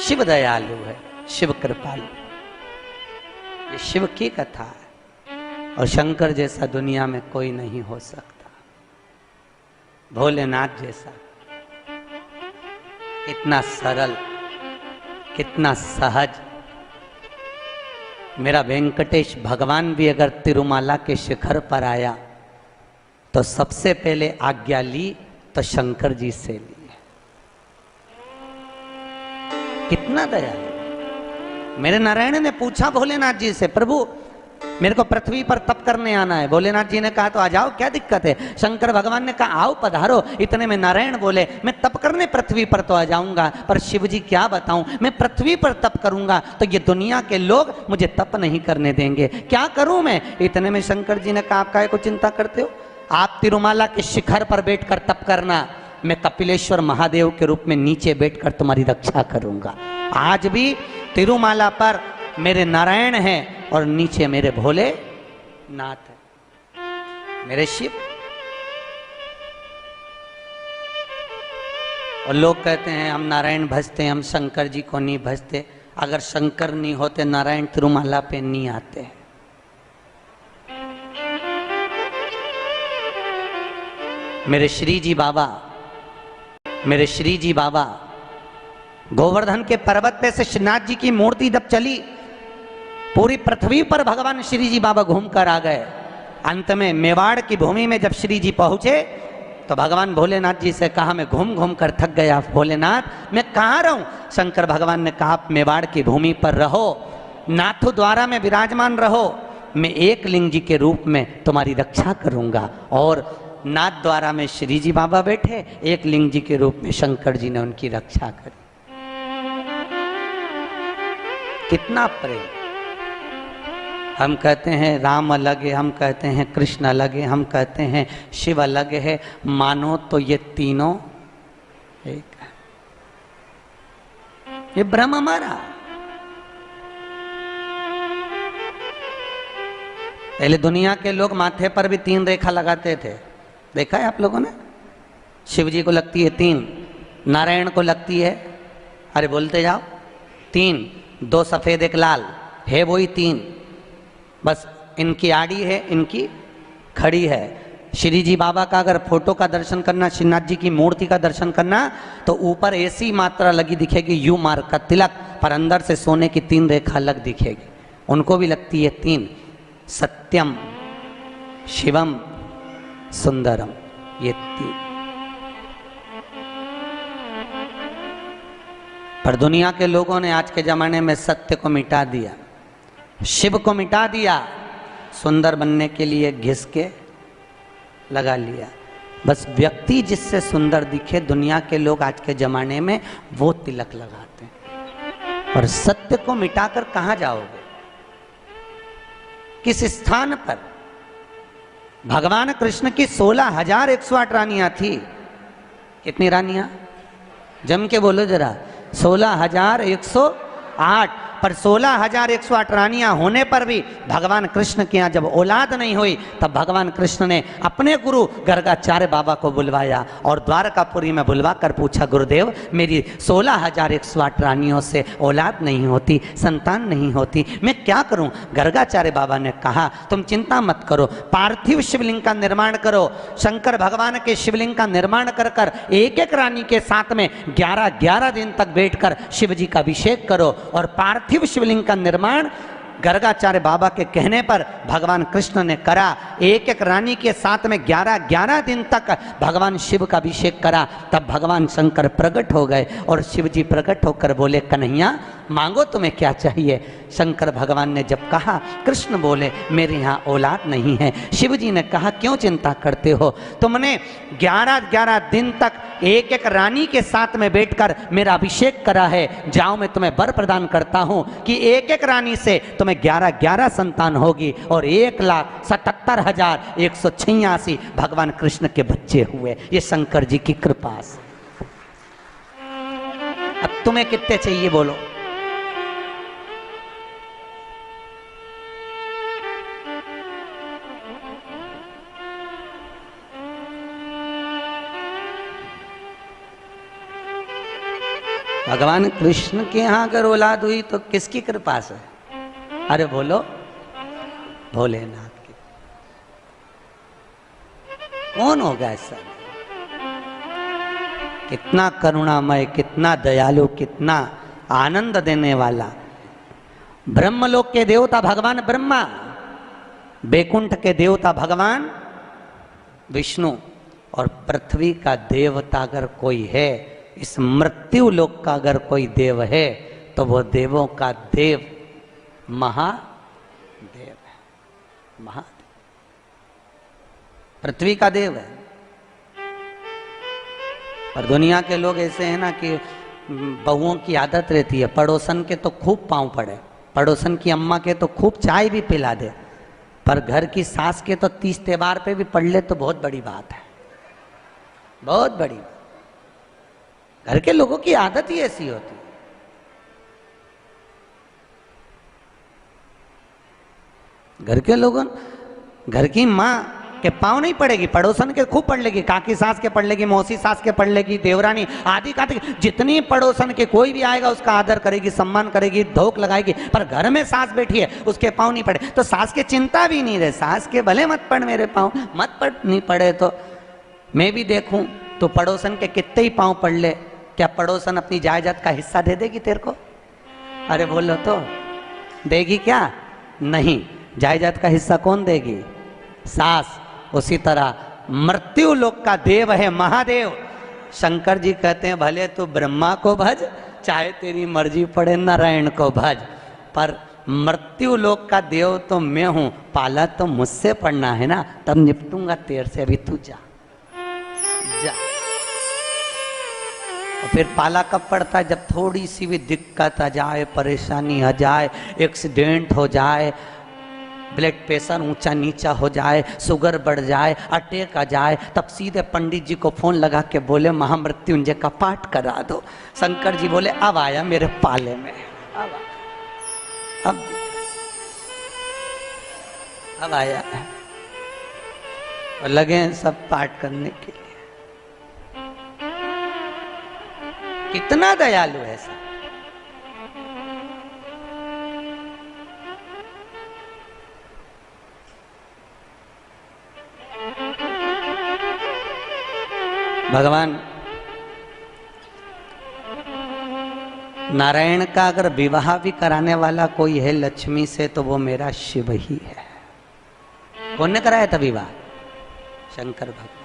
शिव दयालु है, शिव कृपालु। ये शिव की कथा है और शंकर जैसा दुनिया में कोई नहीं हो सकता। भोलेनाथ जैसा कितना सरल, कितना सहज। मेरा वेंकटेश भगवान भी अगर तिरुमाला के शिखर पर आया तो सबसे पहले आज्ञा ली तो शंकर जी से ली। कितना दयालु। मेरे नारायण ने पूछा भोलेनाथ जी से, प्रभु मेरे को पृथ्वी पर तप करने आना है। भोलेनाथ जी ने कहा तो आ जाओ, क्या दिक्कत है। शंकर भगवान ने कहा आओ पधारो। इतने में नारायण बोले मैं तप करने पृथ्वी पर तो आ जाऊंगा, पर शिव जी क्या बताऊं, मैं पृथ्वी पर तप करूंगा तो ये दुनिया के लोग मुझे तप नहीं करने देंगे, क्या करूं मैं। इतने में शंकर जी ने कहा आप काहे को चिंता करते हो, आप तिरुमाला के शिखर पर बैठकर तप करना, मैं कपिलेश्वर महादेव के रूप में नीचे बैठकर तुम्हारी रक्षा करूंगा। आज भी तिरुमाला पर मेरे नारायण हैं और नीचे मेरे भोले नाथ है, मेरे शिव। और लोग कहते हैं हम नारायण भजते हैं, हम शंकर जी को नहीं भजते। अगर शंकर नहीं होते नारायण तिरुमाला पे नहीं आते। मेरे श्री जी बाबा, मेरे श्री जी बाबा गोवर्धन के पर्वत पे से श्रीनाथ जी की मूर्ति जब चली, पूरी पृथ्वी पर भगवान श्री जी बाबा घूमकर आ गए। अंत में मेवाड़ की भूमि में जब श्री जी पहुंचे तो भगवान भोलेनाथ जी से कहा मैं घूम घूम कर थक गया भोलेनाथ, मैं कहाँ रहूं। शंकर भगवान ने कहा मेवाड़ की भूमि पर रहो, नाथु द्वारा में विराजमान रहो, मैं एक लिंग जी के रूप में तुम्हारी रक्षा करूंगा। और नाथ द्वारा में श्री जी बाबा बैठे, एक लिंग जी के रूप में शंकर जी ने उनकी रक्षा करी। कितना प्रेम। हम कहते हैं राम अलग है, हम कहते हैं कृष्ण अलग है, हम कहते हैं शिव अलग है, मानो तो ये तीनों एक है। ये भ्रम हमारा। पहले दुनिया के लोग माथे पर भी 3 रेखा लगाते थे, देखा है आप लोगों ने। शिव जी को लगती है 3, नारायण को लगती है, अरे बोलते जाओ 3, 2 सफेद 1 लाल है, वही 3। बस इनकी आड़ी है, इनकी खड़ी है। श्री जी बाबा का अगर फोटो का दर्शन करना, श्रीनाथ जी की मूर्ति का दर्शन करना, तो ऊपर ऐसी मात्रा लगी दिखेगी यू मार्ग का तिलक, पर अंदर से सोने की 3 रेखा अलग दिखेगी। उनको भी लगती है 3, सत्यम शिवम सुंदरम, ये 3। पर दुनिया के लोगों ने आज के जमाने में सत्य को मिटा दिया, शिव को मिटा दिया, सुंदर बनने के लिए घिस के लगा लिया। बस व्यक्ति जिससे सुंदर दिखे, दुनिया के लोग आज के जमाने में वो तिलक लगाते हैं। और सत्य को मिटाकर कहां जाओगे, किस स्थान पर। भगवान कृष्ण की 16,108 रानियां थी। कितनी रानियां, जम के बोलो जरा। 16,108, पर 16,108 रानियां होने पर भी भगवान कृष्ण के यहाँ जब औलाद नहीं हुई, तब भगवान कृष्ण ने अपने गुरु गर्गाचार्य बाबा को बुलवाया और द्वारकापुरी में बुलवा कर पूछा, गुरुदेव मेरी 16,108 रानियों से औलाद नहीं होती, संतान नहीं होती, मैं क्या करूं। गर्गाचार्य बाबा ने कहा तुम चिंता मत करो, पार्थिव शिवलिंग का निर्माण करो। शंकर भगवान के शिवलिंग का निर्माण कर कर एक एक रानी के साथ में 11-11 दिन तक बैठकर शिव जी का अभिषेक करो। और पार्थिव शिवलिंग का निर्माण गर्गाचार्य बाबा के कहने पर भगवान कृष्ण ने करा। एक एक रानी के साथ में 11-11 दिन तक भगवान शिव का अभिषेक करा। तब भगवान शंकर प्रकट हो गए और शिव जी प्रकट होकर बोले, कन्हैया मांगो तुम्हें क्या चाहिए। शंकर भगवान ने जब कहा, कृष्ण बोले मेरे यहाँ औलाद नहीं है। शिव जी ने कहा क्यों चिंता करते हो, तुमने 11-11 दिन तक एक एक रानी के साथ में बैठकर मेरा अभिषेक करा है। जाओ मैं तुम्हें वर प्रदान करता हूं कि एक एक रानी से तुम्हें 11-11 संतान होगी और 1,77,186 भगवान कृष्ण के बच्चे हुए। ये शंकर जी की कृपा से। अब तुम्हें कितने चाहिए बोलो। भगवान कृष्ण के यहाँ अगर औलाद हुई तो किसकी कृपा से? अरे बोलो, भोलेनाथ की। कौन होगा ऐसा? कितना करुणामय, कितना दयालु, कितना आनंद देने वाला। ब्रह्मलोक के देवता भगवान ब्रह्मा, बैकुंठ के देवता भगवान विष्णु, और पृथ्वी का देवता अगर कोई है, इस मृत्यु लोक का अगर कोई देव है, तो वो देवों का देव महादेव है। महादेव पृथ्वी का देव है। पर दुनिया के लोग ऐसे हैं ना कि बहुओं की आदत रहती है, पड़ोसन के तो खूब पांव पड़े, पड़ोसन की अम्मा के तो खूब चाय भी पिला दे, पर घर की सास के तो 30 त्योहार पे भी पढ़ ले तो बहुत बड़ी बात है, बहुत बड़ी। घर के लोगों की आदत ही ऐसी होती है। घर के लोगों, घर की माँ के पाँव नहीं पड़ेगी, पड़ोसन के खूब पढ़ लेगी, काकी सास के पढ़ लेगी, मौसी सास के पढ़ लेगी, देवरानी आदि का जितनी पड़ोसन के कोई भी आएगा उसका आदर करेगी, सम्मान करेगी, धोख लगाएगी। पर घर में सास बैठी है, उसके पाँव नहीं पड़े तो सास की चिंता भी नहीं रहे, सास के भले मत पड़ मेरे पाँव, मत पड़, नहीं पड़े तो मैं भी देखूं तो पड़ोसन के कितने ही पाँव पड़ ले, क्या पड़ोसन अपनी जायदाद का हिस्सा दे देगी तेरे को? अरे बोलो तो, देगी क्या? नहीं। जायदाद का हिस्सा कौन देगी? सास। उसी तरह मृत्यु लोक का देव है महादेव। शंकर जी कहते हैं भले तू ब्रह्मा को भज, चाहे तेरी मर्जी पड़े नारायण को भज, पर मृत्यु लोक का देव तो मैं हूं, पाला तो मुझसे पड़ना है ना, तब निपटूंगा तेरे से, अभी तू जा जा। और फिर पाला कब पड़ता है? जब थोड़ी सी भी दिक्कत आ जाए, परेशानी आ जाए, एक्सीडेंट हो जाए, ब्लड प्रेशर ऊंचा नीचा हो जाए, शुगर बढ़ जाए, अटैक आ जाए, तब सीधे पंडित जी को फोन लगा के बोले महामृत्युंजय का पाठ करा दो। शंकर जी बोले अब आया मेरे पाले में, अब आया, और लगे सब पाठ करने के लिए। कितना दयालु है सब। भगवान नारायण का अगर विवाह भी कराने वाला कोई है लक्ष्मी से, तो वो मेरा शिव ही है। कौन ने कराया था विवाह? शंकर भगवान।